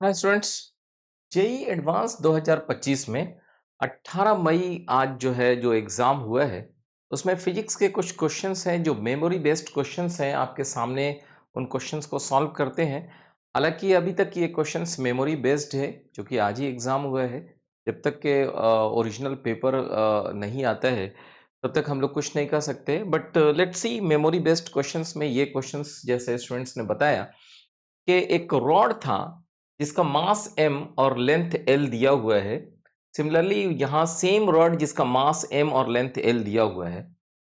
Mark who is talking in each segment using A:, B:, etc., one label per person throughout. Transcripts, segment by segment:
A: Hi students. JEE advance 2025 में 18 मई आज जो एग्ज़ाम हुआ है उसमें फिजिक्स के कुछ क्वेश्चंस हैं जो मेमोरी बेस्ड क्वेश्चंस हैं आपके सामने। उन क्वेश्चंस को सॉल्व करते हैं। हालांकि अभी तक ये क्वेश्चंस मेमोरी बेस्ड है जो कि आज ही एग्ज़ाम हुआ है। जब तक के ओरिजिनल पेपर नहीं आता है तब तक हम लोग कुछ नहीं कर सकते, but let's see memory based questions में ये क्वेश्चंस जैसे स्टूडेंट्स ने बताया कि एक रॉड था जिसका मास m और लेंथ l दिया हुआ है। सिमिलरली यहाँ सेम रॉड जिसका मास m और लेंथ l दिया हुआ है।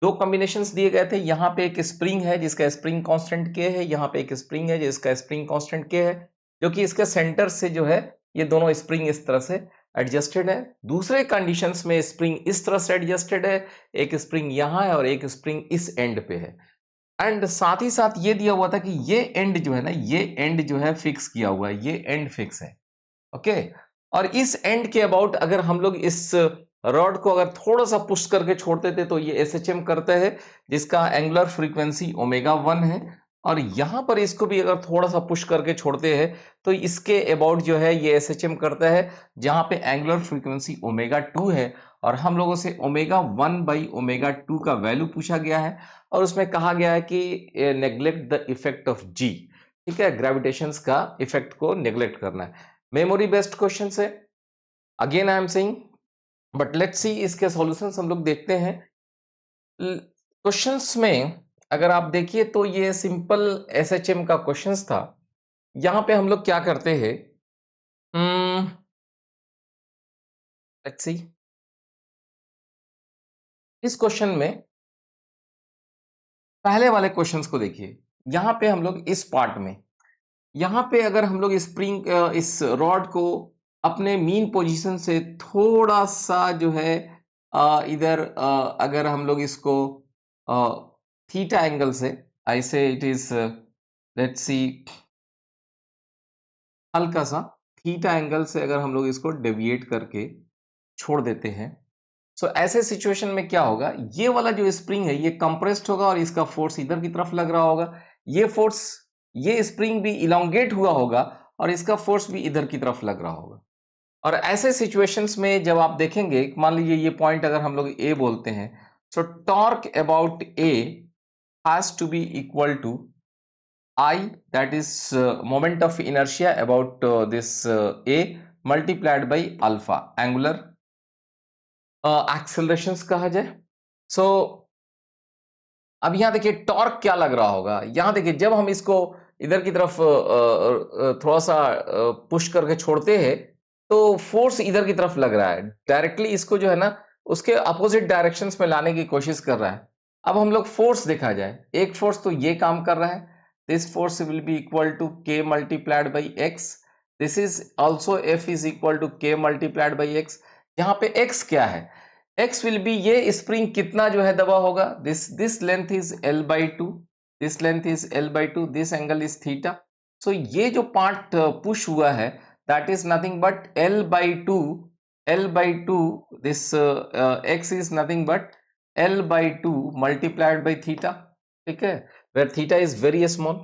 A: दो कॉम्बिनेशंस दिए गए थे। यहाँ पे एक स्प्रिंग है जिसका स्प्रिंग कांस्टेंट k है, यहाँ पे एक स्प्रिंग है जिसका स्प्रिंग कांस्टेंट k है, जो कि इसके सेंटर से ये दोनों स्प्रिंग इस तरह से एडजस्टेड है। दूसरे कंडीशंस में स्प्रिंग इस तरह से एडजस्टेड है, एक स्प्रिंग यहाँ है और एक स्प्रिंग इस एंड पे है। एंड साथ ही साथ ये दिया हुआ था कि ये एंड ये एंड फिक्स किया हुआ है, ये एंड फिक्स है। ओके। और इस एंड के अबाउट अगर हम लोग इस रॉड को अगर थोड़ा सा पुश करके छोड़ते थे तो ये एसएचएम करता है जिसका एंगुलर फ्रीक्वेंसी ओमेगा 1 है। और यहां पर इसको भी अगर थोड़ा सा पुश करके छोड़ते हैं तो इसके अबाउट ये एसएचएम करता है जहां पे एंगुलर फ्रीक्वेंसी ओमेगा 2 है। और हम लोगों से ओमेगा 1 बाई ओमेगा 2 का वैल्यू पूछा गया है और उसमें कहा गया है कि नेग्लेक्ट द इफेक्ट ऑफ जी। ठीक है, ग्रेविटेशंस का इफेक्ट को नेग्लेक्ट करना है। मेमोरी बेस्ड क्वेश्चन है, again I am saying, but let's see इसके सॉल्यूशंस हम लोग देखते हैं। क्वेश्चंस में अगर आप देखिए तो ये सिंपल एसएचएम का क्वेश्चंस था। यहां पे हम लोग क्या करते हैं, लेट्स सी इस क्वेश्चन में पहले वाले क्वेश्चंस को देखिए। यहां पे हम लोग इस पार्ट में यहाँ पे अगर हम लोग स्प्रिंग इस रॉड को अपने मीन पोजीशन से थोड़ा सा इधर अगर हम लोग इसको थीटा एंगल से ऐसे इट इज लेट्स सी हल्का सा थीटा एंगल से अगर हम लोग इसको डेविएट करके छोड़ देते हैं, सो ऐसे सिचुएशन में क्या होगा, ये वाला जो स्प्रिंग है ये कंप्रेस्ड होगा और इसका फोर्स इधर की तरफ लग रहा होगा। ये फोर्स, ये स्प्रिंग भी इलोंगेट हुआ होगा और इसका फोर्स भी इधर की तरफ लग रहा होगा। और ऐसे सिचुएशंस में जब आप देखेंगे, मान लीजिए ये पॉइंट अगर हम लोग ए बोलते हैं, so torque about A has to be equal to I, that is moment of inertia about this A multiplied by alpha angular accelerations कहा जाए। सो अब यहां देखिए टॉर्क क्या लग रहा होगा। यहां देखिए जब हम इसको इधर की तरफ थोड़ा सा पुश करके छोड़ते हैं तो फोर्स इधर की तरफ लग रहा है, डायरेक्टली इसको ना उसके अपोजिट डायरेक्शंस में लाने की कोशिश कर रहा है। अब हम लोग फोर्स देखा जाए, एक फोर्स तो ये काम कर रहा है, this force will be equal to k multiplied by x। This is also f is equal to k multiplied by x। यहाँ पे x क्या है, x विल बी ये स्प्रिंग कितना दबा होगा, this length is l by two, this length is l by two, this angle is theta. So ये जो पार्ट पुश हुआ है that is nothing but l by two, l by two, this x is nothing but l by two multiplied by theta. ठीक है, where theta is very small.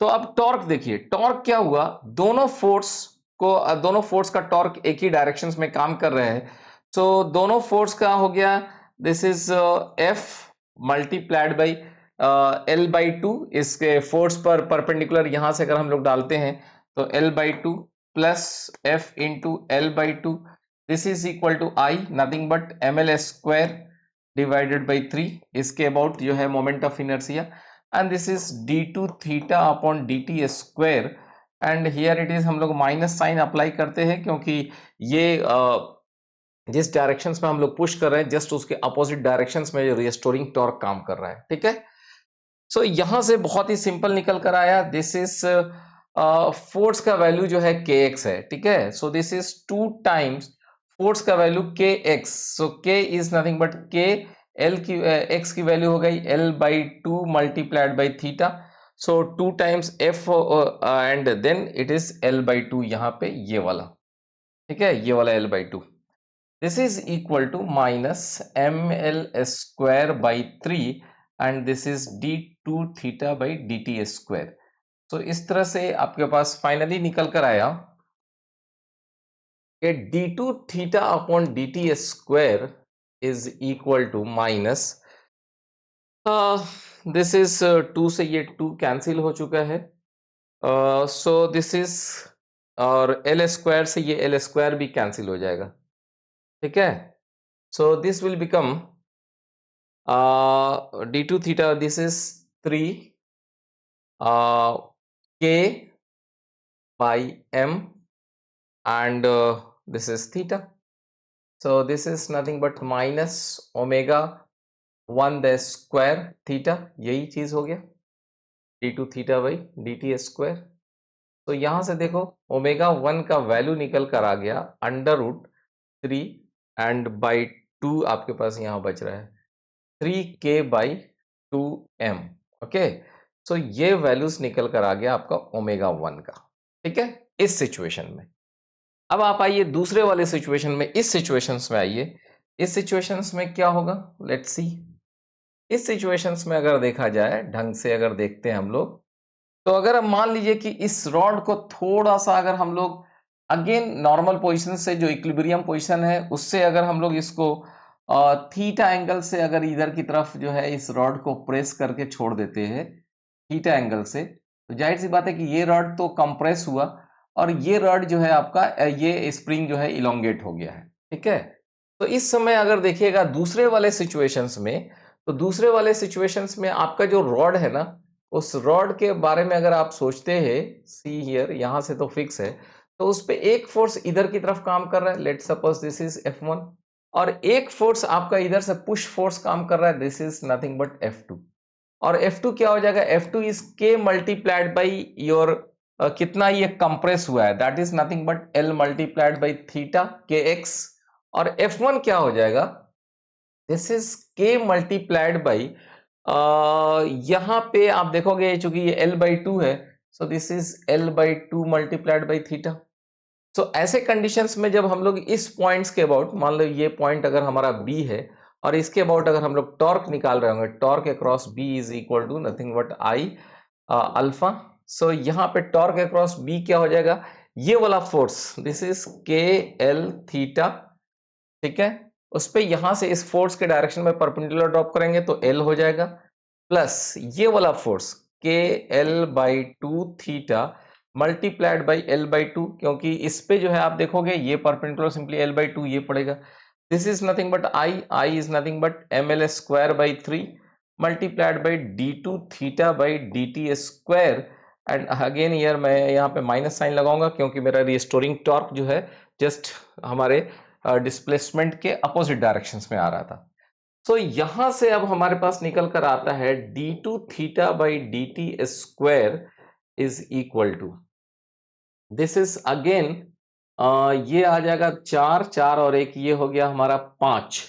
A: तो अब torque देखिए, torque क्या हुआ, दोनों फोर्स का टॉर्क एक ही डायरेक्शंस में काम कर रहे हैं। सो दोनों फोर्स का हो गया, this is F multiplied by L by two. इसके फोर्स पर परपेंडिकुलर यहां से अगर हम लोग डालते हैं तो L by two plus F into L by two, this is equal to I nothing but ML square divided by 3। इसके about moment of inertia, and this is d2 theta upon dt square, and here it is हम लोग minus sign apply करते हैं क्योंकि ये जिस directions में हम लोग पुश कर रहे हैं जस्ट उसके अपोजिट डायरेक्शंस में रिस्टोरिंग टॉर्क काम कर रहा है। ठीक है, सो यहां से बहुत ही सिंपल निकल कर आया, दिस इज फोर्स का वैल्यू kx है। ठीक है, so this is 2 times force का value kx। So k is nothing but k, L की एक्स की वैल्यू हो गई l by two multiplied by theta. So 2 times f and then it is l by two, यहाँ पे ये वाला। ठीक है, ये वाला l by two, this is equal to minus ml square by 3 and this is d2 theta by dt square. तो इस तरह से आपके पास फाइनली निकल कर आया कि d2 theta upon dt square is equal to minus, this is 2 से ये 2 कैंसिल हो चुका है, सो दिस इज, और एल स्क्वायर से ये एल स्क्वायर भी कैंसिल हो जाएगा, ठीक है। So this will become d2 theta, this is 3 k by m, and this is theta. So this is nothing but minus omega 1 the square theta, यही चीज हो गया d2 theta by dt square. तो यहां से देखो ओमेगा 1 का value निकल कर आ गया अंडर रूट 3 एंड बाई 2 आपके पास यहां बच रहा है 3k बाई 2m। ओके, सो ये वैल्यूज निकल कर आ गया आपका ओमेगा 1 का, ठीक है, इस सिचुएशन में। अब आप आइए दूसरे वाले सिचुएशन में, इस सिचुएशंस में आइए। इस सिचुएशंस में क्या होगा, लेट्स सी। इस सिचुएशंस में अगर देखा जाए, ढंग से अगर देखते हैं हम लोग, तो अगर हम मान लीजिए कि इस रॉड को थोड़ा सा अगर हम लोग अगेन नॉर्मल पोजीशन से, जो इक्विलिब्रियम पोजीशन है उससे अगर हम लोग इसको थीटा एंगल से अगर इधर की तरफ जो है इस रॉड को प्रेस करके छोड़ देते हैं थीटा एंगल से, तो जाहिर सी बात है कि ये रॉड तो कंप्रेस हुआ और ये रॉड जो है आपका ये स्प्रिंग जो है इलोंगेट हो गया है, ठीक है। तो इस समय अगर देखिएगा दूसरे वाले सिचुएशंस में, तो दूसरे वाले सिचुएशंस में आपका जो रॉड है ना, उस रॉड के बारे में अगर आप सोचते हैं, सी हियर, यहां से तो फिक्स है, तो उस पे एक फोर्स इधर की तरफ काम कर रहा है, let suppose this is F1, और एक फोर्स आपका इधर से पुश फोर्स काम कर रहा है, this is nothing but F2। और F2 क्या हो जाएगा, F2 is K multiplied by your कितना ये कंप्रेस हुआ है, that is nothing but L multiplied by theta KX। और F1 क्या हो जाएगा, this is K multiplied by, यहां पे आप देखोगे चूंकि ये L बाई 2 है, so this is L by 2 multiplied by theta. So ऐसे कंडीशंस में जब हम लोग इस पॉइंट्स के अबाउट, मान लो ये पॉइंट अगर हमारा बी है और इसके अबाउट अगर हम लोग टॉर्क निकाल रहे होंगे, torque across B is equal to nothing but I alpha. So यहाँ पे टॉर्क अक्रॉस बी क्या हो जाएगा, ये वाला फोर्स, दिस इज के एल थीटा, ठीक है। उस पे यहां से इस फोर्स के डायरेक्शन में परपेंडिकुलर ड्रॉप करेंगे तो एल हो जाएगा, प्लस ये वाला फोर्स के L by 2 theta multiplied by L by 2, क्योंकि इस पे जो है आप देखोगे ये परपेंडिकुलर सिंपली एल बाई 2 ये पड़ेगा। This is nothing but I is nothing but M L square by 3 multiplied by d two theta by d t square. And again here मैं यहाँ पे माइनस साइन लगाऊंगा क्योंकि मेरा रिस्टोरिंग टॉर्क जो है जस्ट हमारे डिस्प्लेसमेंट के अपोजिट डायरेक्शंस में आ रहा था। तो यहां से अब हमारे पास निकल कर आता है d two theta by d t square is equal to, this is again, ये आ जाएगा 4 4 और एक ये हो गया हमारा 5।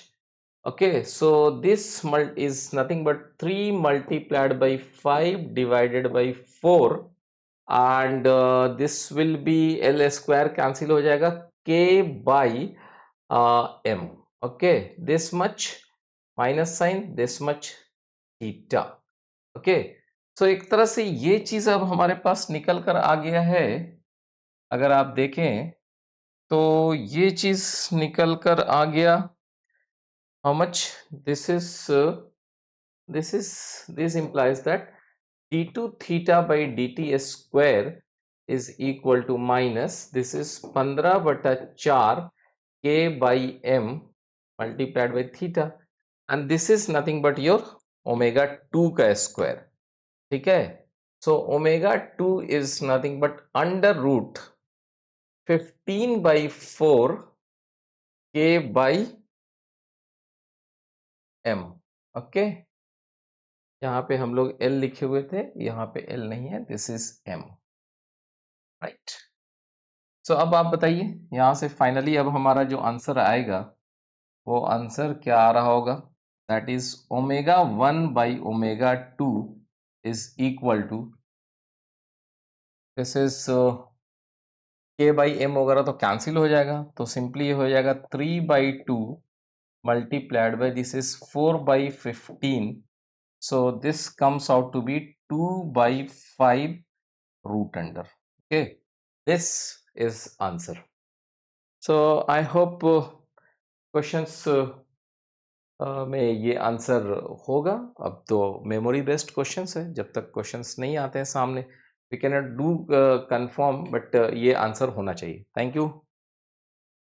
A: Okay, so this is nothing but 3 multiplied by 5 divided by 4, and this will be L square cancel हो जाएगा k by m। Okay, this much minus sine, this much theta. Okay, so एक तरह से ये चीज अब हमारे पास निकल कर आ गया है। अगर आप देखें तो ये चीज निकल कर आ गया, how much, this is this is this implies that d2 theta by dt square is equal to minus, this is 15 बटा 4 k by m multiplied by theta, and this is nothing but your omega 2 का square, ठीक है। So omega 2 is nothing but under root 15/4 k by m। Okay, यहाँ पे हम लोग L लिखे हुए थे, यहाँ पे L नहीं है, दिस इज M, राइट। सो अब आप बताइए यहाँ से फाइनली अब हमारा जो आंसर आएगा वो आंसर क्या आ रहा होगा, that is omega 1 by omega 2 is equal to, this is k by m वगैरह तो कैंसिल हो जाएगा, तो सिंपली ये हो जाएगा 3/2 multiplied by this is 4/15, so this comes out to be 2/5 root under, okay, this is answer। So I hope questions में ये आंसर होगा। अब तो मेमोरी बेस्ड क्वेश्चंस है, जब तक क्वेश्चंस नहीं आते हैं सामने we can not do confirm, but ये आंसर होना चाहिए। Thank you.